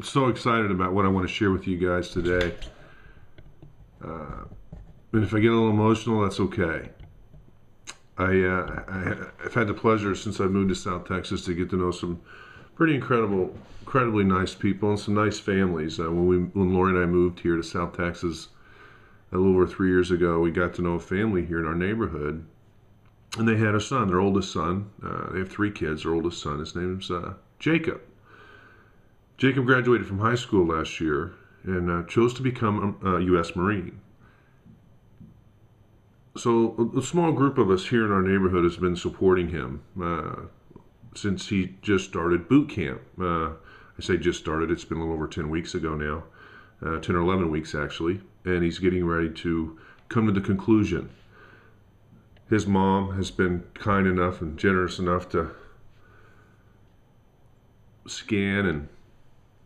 so excited about what I want to share with you guys today. And if I get a little emotional, that's okay. I've had the pleasure since I moved to South Texas to get to know some pretty incredibly nice people and some nice families. When Lori and I moved here to South Texas a little over 3 years ago, we got to know a family here in our neighborhood, and they had a son, their oldest son. They have 3 kids. Their oldest son, his name's Jacob. Jacob graduated from high school last year and chose to become a U.S. Marine. So a small group of us here in our neighborhood has been supporting him since he just started boot camp. I say just started, it's been a little over 10 weeks ago now, 10 or 11 weeks actually, and he's getting ready to come to the conclusion. His mom has been kind enough and generous enough to scan and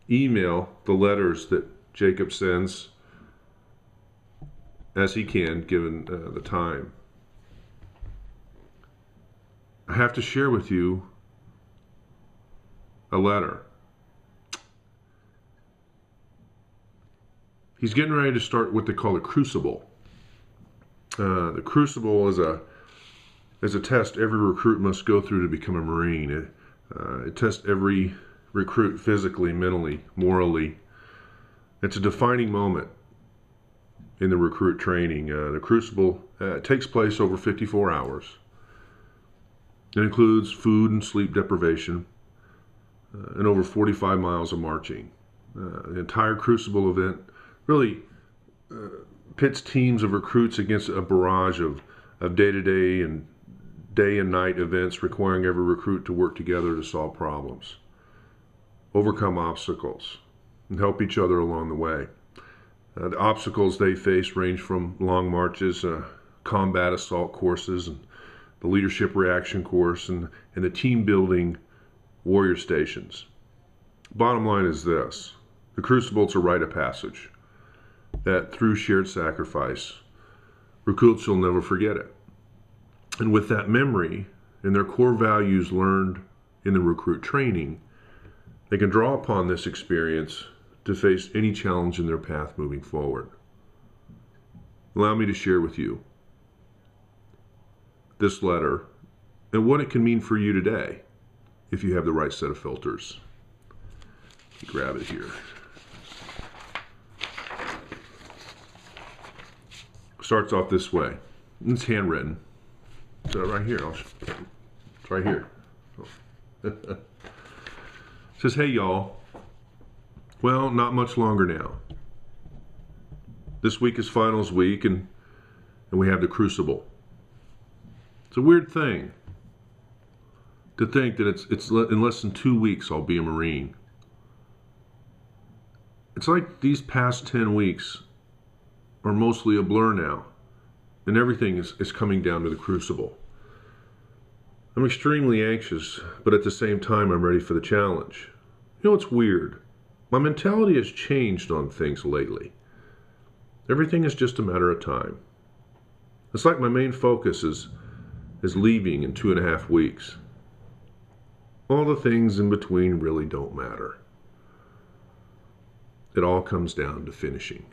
email the letters that Jacob sends as he can, given the time. I have to share with you a letter. He's getting ready to start what they call a crucible. The crucible is a test every recruit must go through to become a Marine. It tests every recruit physically, mentally, morally. It's a defining moment in the recruit training. The crucible takes place over 54 hours. It includes food and sleep deprivation and over 45 miles of marching. The entire crucible event really pits teams of recruits against a barrage of day-to-day and day and night events requiring every recruit to work together to solve problems, overcome obstacles, and help each other along the way. The obstacles they face range from long marches, combat assault courses, and the leadership reaction course, and the team building warrior stations. Bottom line is this: the crucible is a rite of passage that through shared sacrifice, recruits will never forget it. And with that memory and their core values learned in the recruit training, they can draw upon this experience to face any challenge in their path moving forward. Allow me to share with you this letter and what it can mean for you today if you have the right set of filters. Let me grab it here. Starts off this way. It's handwritten. So right here, it's right here. It says, "Hey y'all. Well, not much longer now. This week is finals week, and we have the crucible. It's a weird thing to think that it's in less than 2 weeks I'll be a Marine. It's like these past 10 weeks are mostly a blur now, and everything is coming down to the crucible. I'm extremely anxious, but at the same time I'm ready for the challenge. You know, it's weird. My mentality has changed on things lately. Everything is just a matter of time. It's like my main focus is leaving in 2.5 weeks. All the things in between really don't matter. It all comes down to finishing.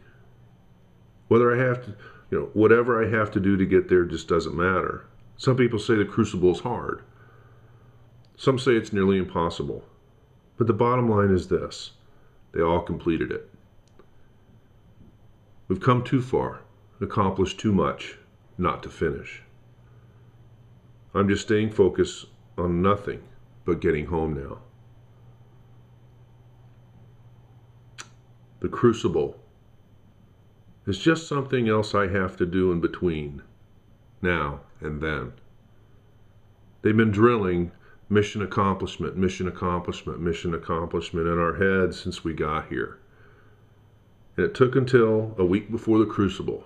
Whether I have to, whatever I have to do to get there just doesn't matter. Some people say the crucible is hard. Some say it's nearly impossible. But the bottom line is this: they all completed it. We've come too far, accomplished too much, not to finish. I'm just staying focused on nothing but getting home now. The crucible is just something else I have to do in between now and then. They've been drilling mission accomplishment, mission accomplishment, mission accomplishment in our heads since we got here. And it took until a week before the crucible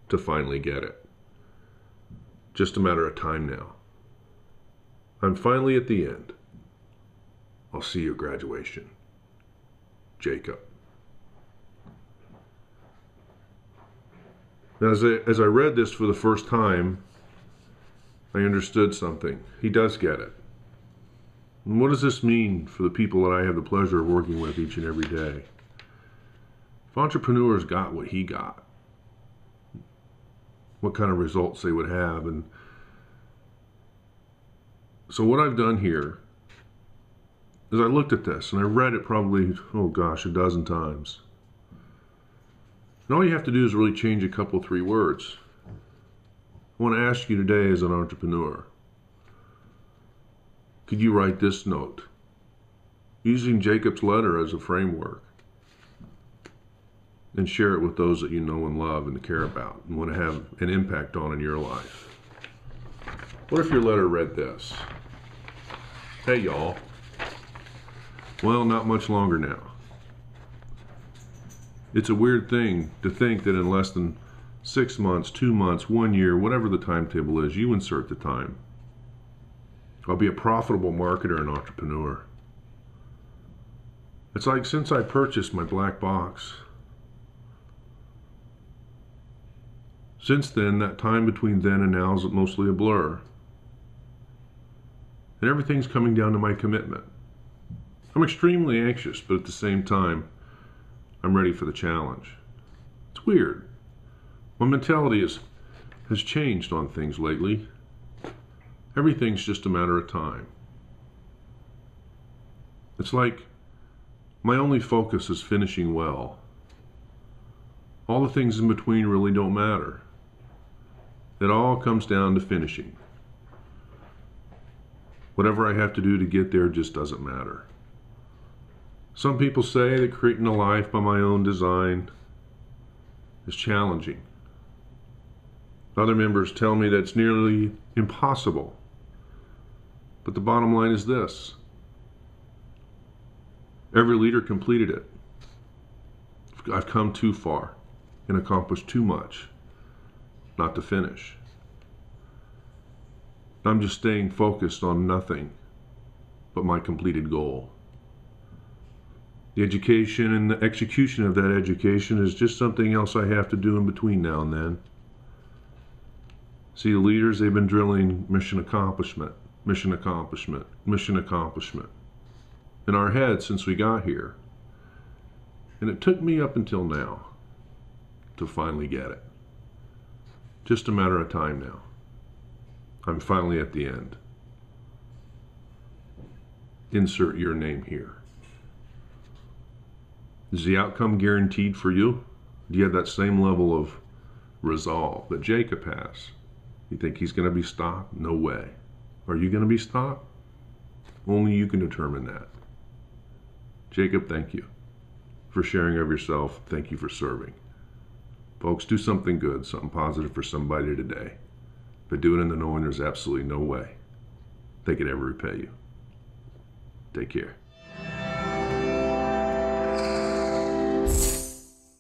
to finally get it. Just a matter of time now. I'm finally at the end. I'll see you at graduation. Jacob." Now, as I read this for the first time, I understood something. He does get it. And what does this mean for the people that I have the pleasure of working with each and every day? If entrepreneurs got what he got, what kind of results they would have. And so what I've done here is I looked at this and I read it probably, oh gosh, a dozen times. And all you have to do is really change a couple, 3 words. I want to ask you today as an entrepreneur, could you write this note using Jacob's letter as a framework and share it with those that you know and love and care about and want to have an impact on in your life? What if your letter read this? Hey y'all. Well, not much longer now. It's a weird thing to think that in less than 6 months, 2 months, 1 year, whatever the timetable is, you insert the time, I'll be a profitable marketer and entrepreneur. It's like since I purchased my black box, since then, that time between then and now is mostly a blur. And everything's coming down to my commitment. I'm extremely anxious, but at the same time, I'm ready for the challenge. It's weird. My mentality has changed on things lately. Everything's just a matter of time. It's like my only focus is finishing well. All the things in between really don't matter. It all comes down to finishing. Whatever I have to do to get there just doesn't matter. Some people say that creating a life by my own design is challenging. Other members tell me that's nearly impossible. But the bottom line is this. Every leader completed it. I've come too far and accomplished too much not to finish. I'm just staying focused on nothing but my completed goal. The education and the execution of that education is just something else I have to do in between now and then. See, the leaders, they've been drilling mission accomplishment, mission accomplishment, mission accomplishment in our heads since we got here. And it took me up until now to finally get it. Just a matter of time now. I'm finally at the end. Insert your name here. Is the outcome guaranteed for you? Do you have that same level of resolve that Jacob has? You think he's going to be stopped? No way. Are you going to be stopped? Only you can determine that. Jacob, thank you for sharing of yourself. Thank you for serving. Folks, do something good, something positive for somebody today. But do it in the knowing there's absolutely no way they could ever repay you. Take care.